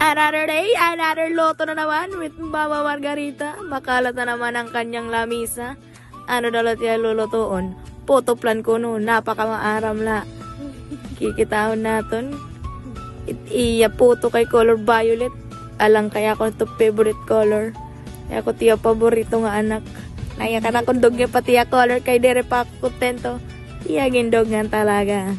Another day, another loto na naman with Mama Margarita. Makalat na naman ang kanyang lamisa. Ano dalat yan lulutuon? Photo plan ko no, napakamaaram la. Kikitahon natin. Iya photo kay color violet. Alang kaya ko ito favorite color. Kaya ko tiya paborito nga anak. Naya ka na kundog niya pati ya color kay dere pa kontento. Iya gindog nga talaga.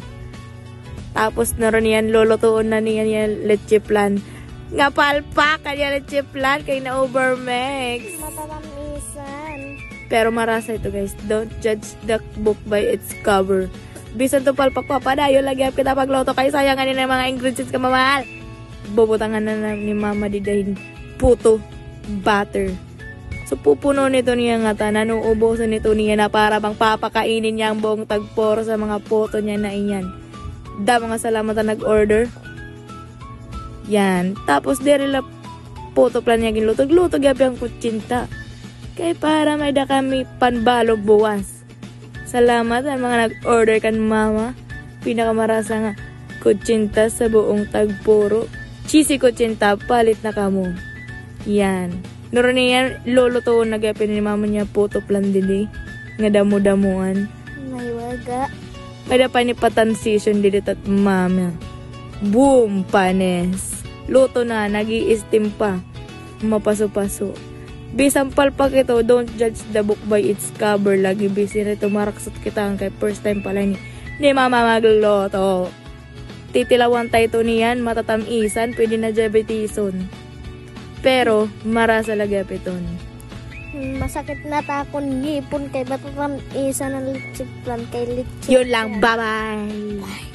Tapos naroon yan lulutuon na niyan yan leche plan. Nga palpak kanya leche plan kay na overmix. Matatamisan. Pero marasa ito guys. Don't judge the book by its cover. Bisan to palpak papadayo lagi ang kita pagloto kay sayangan ni mga ingredients ka mamahal. Bubutangan na ni mama didahin puto butter. So pupuno nito niya nga tanan ubusan nito niya na para bang papakainin niya ang buong tagporo sa mga puto niya na iyan. Da mga salamat na nag-order. Yan. Tapos dere la puto plan niya ginlutog-lutog yapi ang kutsinta. Kay para may da kami panbalog buwas. Salamat ang mga nag-order kan mama. Pinakamarasa nga kutsinta sa buong tagpuro. Cheesy kutsinta, palit na kamo. Yan. Nuro niya lulutuon na gapin ni mama niya puto plan dili. Nga damo-damuan. May waga. May pa ni patansisyon dito at mama. Boom! Panes. Luto na, nag-i-steam pa. Mapaso-paso. Bisang palpak ito, don't judge the book by its cover. Lagi busy rito, maraksot kita ang kay first time pala ni mama magluto. Titilawan tayo ito niyan, matatamisan, pwede na diabetison. Pero, marasa lagi apiton. Masakit na takon ngipon kay matatamisan ng leche plan kay leche. Yun lang, bye-bye!